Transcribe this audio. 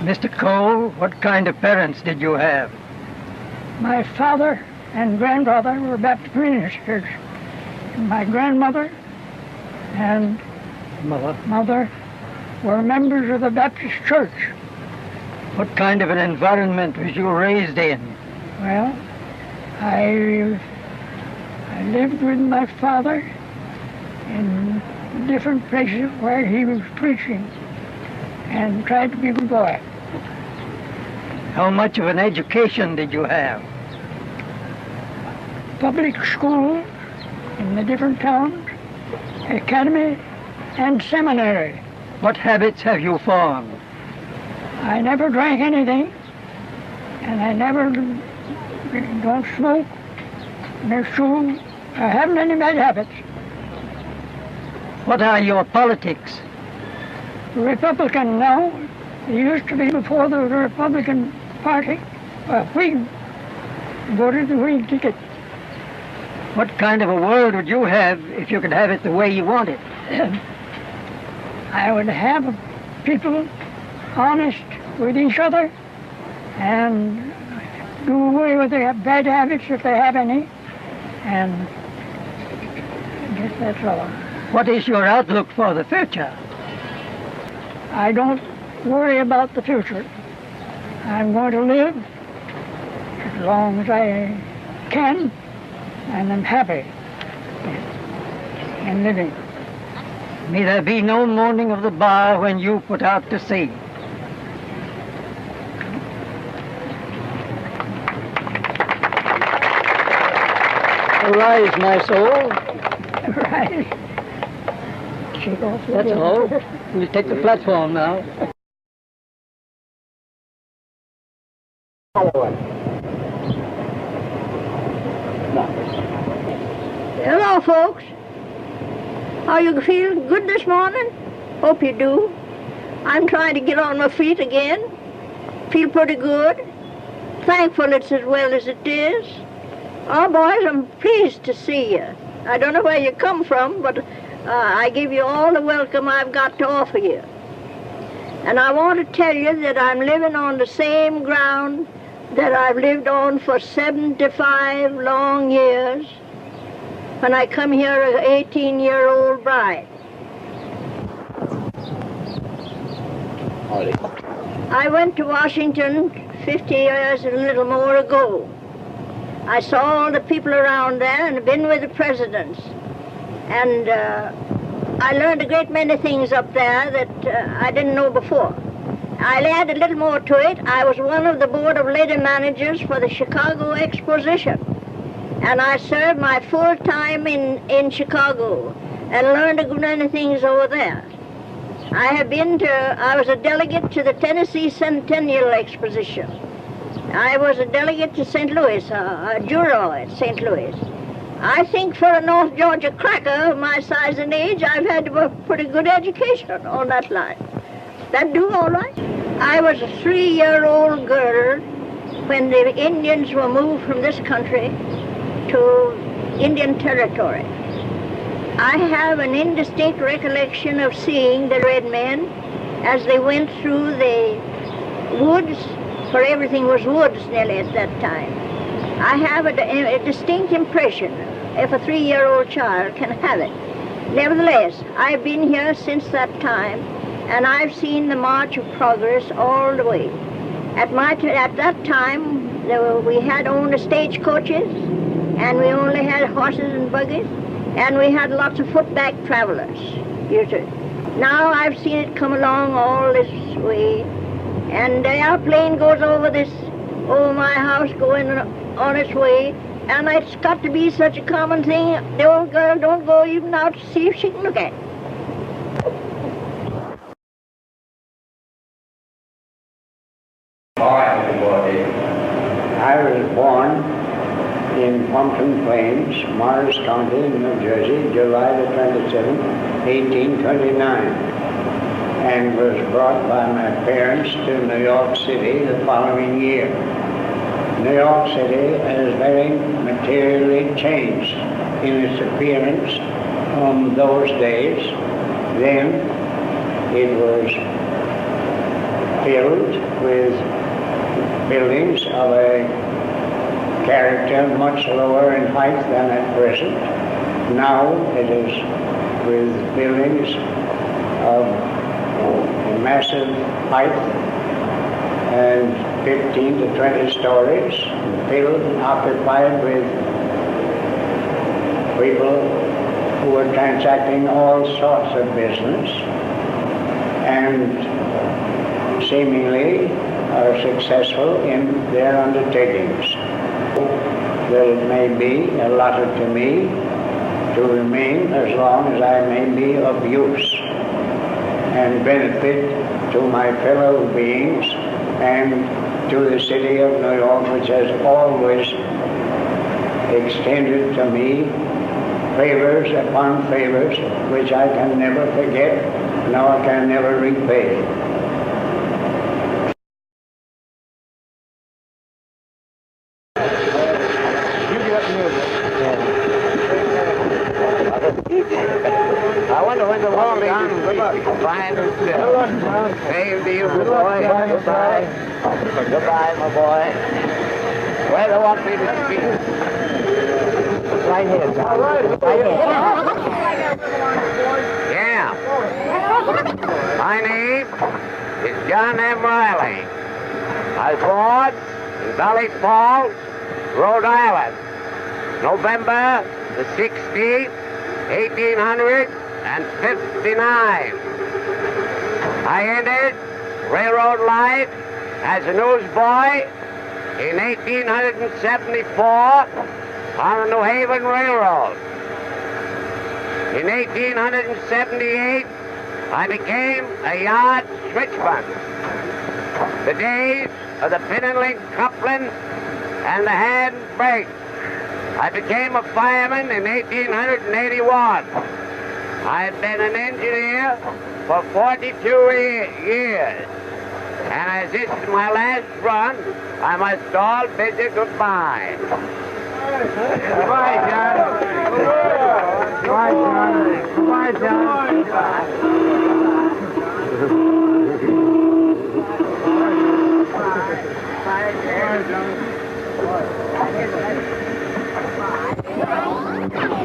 Mr. Cole, what kind of parents did you have? My father and grandfather were Baptist ministers. My grandmother and mother were members of the Baptist church. What kind of an environment was you raised in? Well, I lived with my father in different places where he was preaching and tried to be a good boy. How much of an education did you have? Public school in the different towns, academy, and seminary. What habits have you formed? I never drank anything, and I never don't smoke, no chew. I haven't any bad habits. What are your politics? Republican now. It used to be before the Republican Party. We voted the Whig ticket. What kind of a world would you have if you could have it the way you want it? I would have people honest with each other and do away with their bad habits if they have any. And I guess that's all. What is your outlook for the future? I don't worry about the future. I'm going to live as long as I can, and I'm happy in living. May there be no mourning of the bar when you put out to sea. Arise, my soul. Right. That's all. We'll take the platform now. Hello, folks. How you feel? Good this morning? Hope you do. I'm trying to get on my feet again. Feel pretty good. Thankful it's as well as it is. Oh, boys, I'm pleased to see you. I don't know where you come from, but I give you all the welcome I've got to offer you. And I want to tell you that I'm living on the same ground that I've lived on for 75 long years when I come here as an 18-year-old bride. I went to Washington 50 years and a little more ago. I saw all the people around there and been with the presidents. And I learned a great many things up there that I didn't know before. I'll add a little more to it. I was one of the board of lady managers for the Chicago Exposition. And I served my full time in Chicago and learned a good many things over there. I was a delegate to the Tennessee Centennial Exposition. I was a delegate to St. Louis, a juror at St. Louis. I think for a North Georgia cracker of my size and age, I've had a pretty good education on that line. That do all right? I was a 3-year-old girl when the Indians were moved from this country to Indian Territory. I have an indistinct recollection of seeing the red men as they went through the woods, for everything was woods nearly at that time. I have a distinct impression, if a 3-year-old child can have it. Nevertheless, I've been here since that time, and I've seen the march of progress all the way. At that time, we had only stagecoaches, and we only had horses and buggies, and we had lots of footback travelers, usually. Now I've seen it come along all this way, and the airplane goes over my house going on its way, and it's got to be such a common thing, the old girl don't go even out to see if she can look at it. I was born in Pumpkin Plains, Morris County, New Jersey, July the 27th, 1829, and was brought by my parents to New York City the following year. New York City has very materially changed in its appearance from those days. Then it was filled with buildings of a character much lower in height than at present. Now it is with buildings of a massive height and 15 to 20 stories, filled and occupied with people who are transacting all sorts of business and seemingly are successful in their undertakings. That it may be allotted to me to remain as long as I may be of use and benefit to my fellow beings and to the city of New York, which has always extended to me favors upon favors which I can never forget nor can never repay. I wonder when the war began. Fine and still. Same to you, good boy. Goodbye. Goodbye, my boy. Where do you want me to speak? Right here, John. Right here. Yeah. My name is John M. Riley. I was born in Valley Falls, Rhode Island, November the 16th, 1859. I entered railroad life as a newsboy in 1874 on the New Haven Railroad. In 1878, I became a yard switchman. The days of the pin and link coupling and the hand brake. I became a fireman in 1881. I've been an engineer for 42 years. And as this is my last run, I must all bid you goodbye. Goodbye, John. Goodbye, John. Goodbye, John. Goodbye, John.